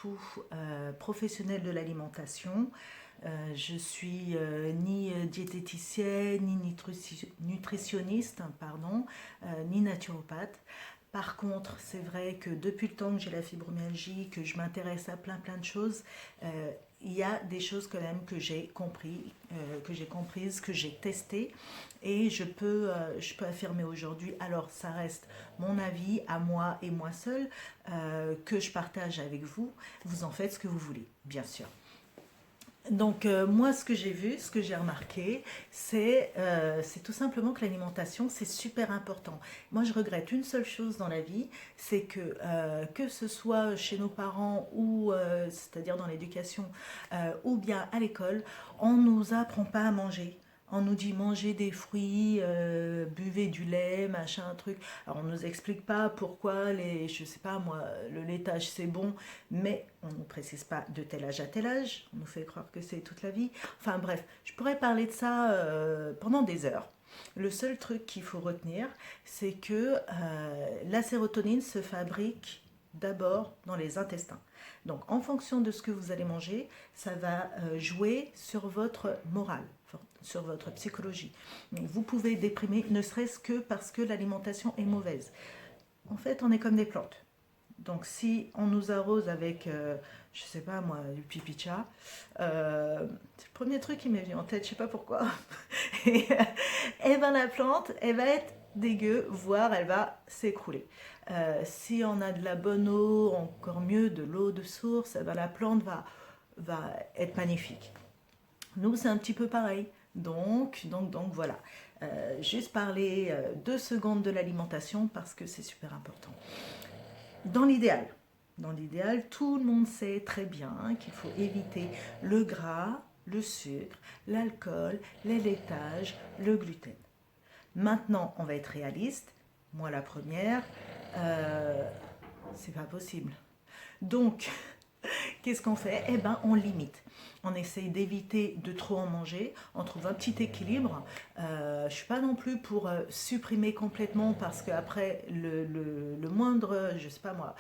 tout professionnelle de l'alimentation. Je suis ni diététicienne, ni nutritionniste, pardon, ni naturopathe. Par contre, c'est vrai que depuis le temps que j'ai la fibromyalgie, que je m'intéresse à plein de choses, il y a des choses quand même que j'ai compris, que j'ai comprises, que j'ai testées, et je peux affirmer aujourd'hui, alors ça reste mon avis à moi et moi seule, que je partage avec vous. Vous en faites ce que vous voulez, bien sûr. Donc moi, ce que j'ai vu, ce que j'ai remarqué, c'est tout simplement que l'alimentation, c'est super important. Moi, je regrette une seule chose dans la vie, c'est que ce soit chez nos parents ou c'est-à-dire dans l'éducation ou bien à l'école, on nous apprend pas à manger. On nous dit mangez des fruits, buvez du lait, machin, truc. Alors on nous explique pas pourquoi je sais pas moi, le laitage c'est bon, mais on ne nous précise pas de tel âge à tel âge, on nous fait croire que c'est toute la vie. Enfin bref, je pourrais parler de ça pendant des heures. Le seul truc qu'il faut retenir, c'est que la sérotonine se fabrique d'abord dans les intestins. Donc en fonction de ce que vous allez manger, ça va jouer sur votre morale, sur votre psychologie. Donc, vous pouvez déprimer ne serait-ce que parce que l'alimentation est mauvaise. En fait, on est comme des plantes. Donc si on nous arrose avec, je sais pas moi, du pipi de chat, c'est le premier truc qui m'est venu en tête, je sais pas pourquoi. et, et ben la plante, elle va être dégueu, voire elle va s'écrouler. Si on a de la bonne eau, encore mieux de l'eau de source, eh ben la plante va être magnifique. Nous, c'est un petit peu pareil. Donc voilà. Juste parler 2 secondes de l'alimentation parce que c'est super important. Dans l'idéal, tout le monde sait très bien qu'il faut éviter le gras, le sucre, l'alcool, les laitages, le gluten. Maintenant, on va être réaliste. Moi, la première, euh, c'est pas possible. Donc, qu'est-ce qu'on fait? Eh ben, on limite. On essaye d'éviter de trop en manger. On trouve un petit équilibre. Je ne suis pas non plus pour supprimer complètement parce qu'après, le moindre, je sais pas moi,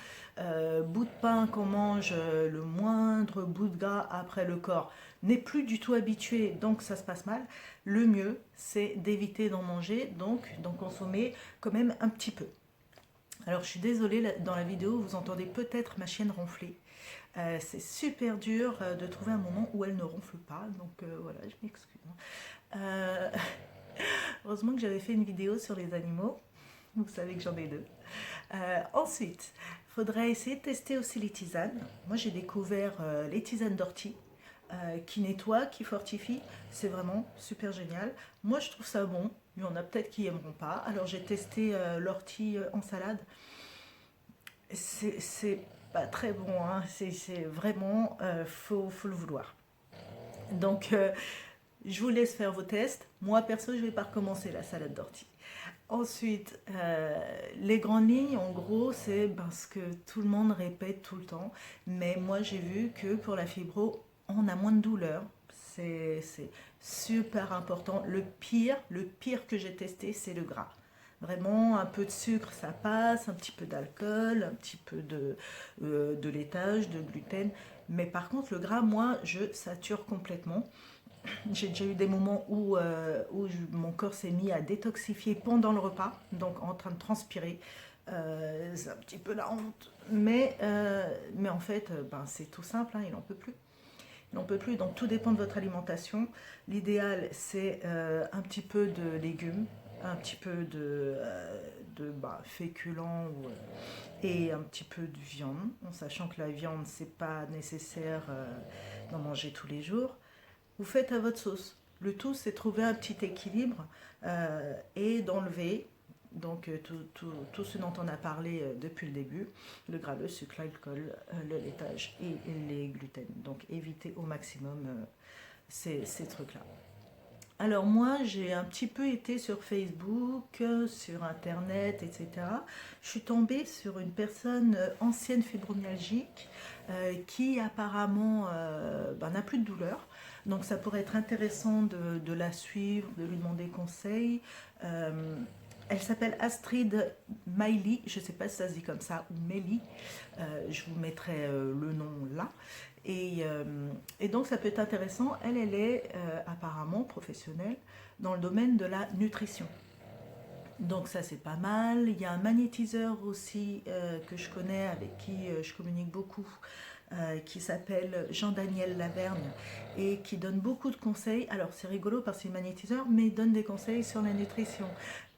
bout de pain qu'on mange, le moindre bout de gras après le corps n'est plus du tout habitué, donc ça se passe mal. Le mieux, c'est d'éviter d'en manger, donc d'en consommer quand même un petit peu. Alors je suis désolée, dans la vidéo, vous entendez peut-être ma chienne ronfler. C'est super dur de trouver un moment où elle ne ronfle pas, donc voilà, je m'excuse. Euh, Heureusement que j'avais fait une vidéo sur les animaux, vous savez que j'en ai deux. Ensuite, il faudrait essayer de tester aussi les tisanes. Moi j'ai découvert les tisanes d'ortie qui nettoient, qui fortifient, c'est vraiment super génial. Moi je trouve ça bon, il y en a peut-être qui aimeront pas. Alors j'ai testé l'ortie en salade, c'est pas très bon, hein. C'est vraiment, faut le vouloir. Donc, je vous laisse faire vos tests. Moi, perso, je vais pas recommencer la salade d'ortie. Ensuite, les grandes lignes, en gros, c'est parce que tout le monde répète tout le temps. Mais moi, j'ai vu que pour la fibro, on a moins de douleur. C'est super important. Le pire que j'ai testé, c'est le gras. Vraiment, un peu de sucre, ça passe, un petit peu d'alcool, un petit peu de laitage, de gluten. Mais par contre, le gras, moi, je sature complètement. J'ai déjà eu des moments où mon corps s'est mis à détoxifier pendant le repas, donc en train de transpirer. C'est un petit peu la honte. Mais en fait, ben, c'est tout simple, hein, il n'en peut plus. Il n'en peut plus, donc tout dépend de votre alimentation. L'idéal, c'est un petit peu de légumes, un petit peu de féculents et un petit peu de viande, en sachant que la viande, c'est pas nécessaire d'en manger tous les jours. Vous faites à votre sauce. Le tout, c'est trouver un petit équilibre et d'enlever donc tout ce dont on a parlé depuis le début, le gras, le sucre, l'alcool, le laitage et les gluten. Donc évitez au maximum ces trucs-là. Alors moi, j'ai un petit peu été sur Facebook, sur Internet, etc. Je suis tombée sur une personne ancienne fibromyalgique qui apparemment ben, n'a plus de douleur. Donc ça pourrait être intéressant de la suivre, de lui demander conseil. Euh, Elle s'appelle Astrid Mailly, je ne sais pas si ça se dit comme ça, ou Melly. Je vous mettrai le nom là. Et donc ça peut être intéressant. Elle est apparemment professionnelle dans le domaine de la nutrition. Donc ça c'est pas mal. Il y a un magnétiseur aussi que je connais, avec qui je communique beaucoup, qui s'appelle Jean-Daniel Lavergne et qui donne beaucoup de conseils. Alors c'est rigolo parce que c'est magnétiseur, mais il donne des conseils sur la nutrition.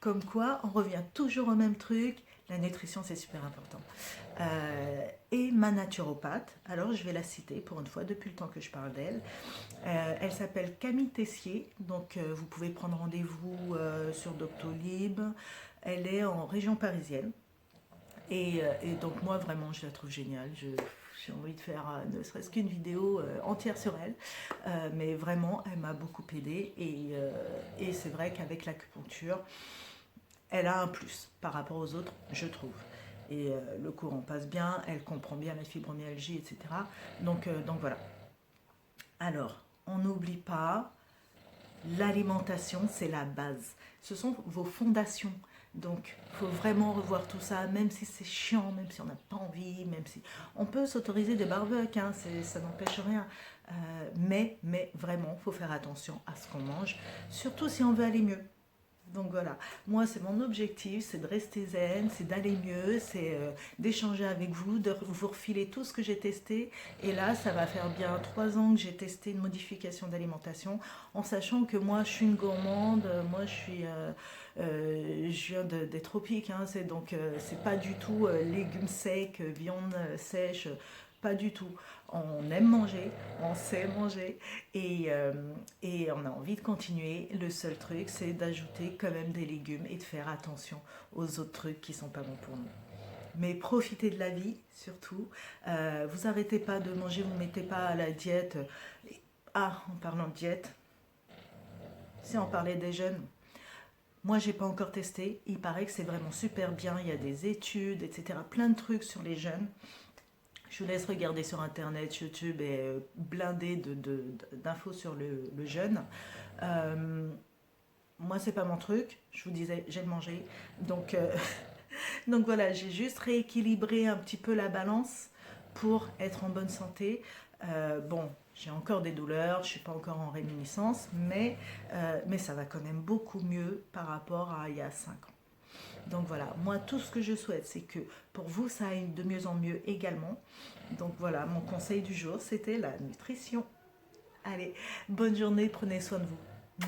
Comme quoi, on revient toujours au même truc. La nutrition, c'est super important. Et ma naturopathe, alors je vais la citer pour une fois depuis le temps que je parle d'elle. Elle s'appelle Camille Tessier, donc vous pouvez prendre rendez-vous sur Doctolib. Elle est en région parisienne. Et donc moi vraiment je la trouve géniale. J'ai envie de faire ne serait-ce qu'une vidéo entière sur elle. Mais vraiment elle m'a beaucoup aidée. Et c'est vrai qu'avec l'acupuncture, elle a un plus par rapport aux autres, je trouve. Et le courant passe bien, elle comprend bien la fibromyalgie, etc. Donc voilà. Alors, on n'oublie pas, l'alimentation, c'est la base. Ce sont vos fondations. Donc, il faut vraiment revoir tout ça, même si c'est chiant, même si on n'a pas envie, même si... On peut s'autoriser des barbecues, hein, ça n'empêche rien. Mais vraiment, il faut faire attention à ce qu'on mange, surtout si on veut aller mieux. Donc voilà, moi c'est mon objectif, c'est de rester zen, c'est d'aller mieux, c'est d'échanger avec vous, de vous refiler tout ce que j'ai testé. Et là, ça va faire bien 3 ans que j'ai testé une modification d'alimentation, en sachant que moi je suis une gourmande, moi je viens des tropiques, hein, c'est pas du tout légumes secs, viande sèche, pas du tout. On aime manger, on sait manger et on a envie de continuer. Le seul truc, c'est d'ajouter quand même des légumes et de faire attention aux autres trucs qui sont pas bons pour nous. Mais profitez de la vie, surtout. Vous arrêtez pas de manger, vous ne mettez pas à la diète. Ah, en parlant de diète, si on parlait des jeunes, moi j'ai pas encore testé. Il paraît que c'est vraiment super bien. Il y a des études, etc. Plein de trucs sur les jeunes. Je vous laisse regarder sur internet, YouTube et blindé d'infos sur le jeûne. Euh, Moi, c'est pas mon truc. Je vous disais, j'aime manger. Donc voilà, j'ai juste rééquilibré un petit peu la balance pour être en bonne santé. Bon, j'ai encore des douleurs, je ne suis pas encore en réminiscence, mais ça va quand même beaucoup mieux par rapport à il y a 5 ans. Donc voilà, moi tout ce que je souhaite, c'est que pour vous, ça aille de mieux en mieux également. Donc voilà, mon conseil du jour, c'était la nutrition. Allez, bonne journée, prenez soin de vous.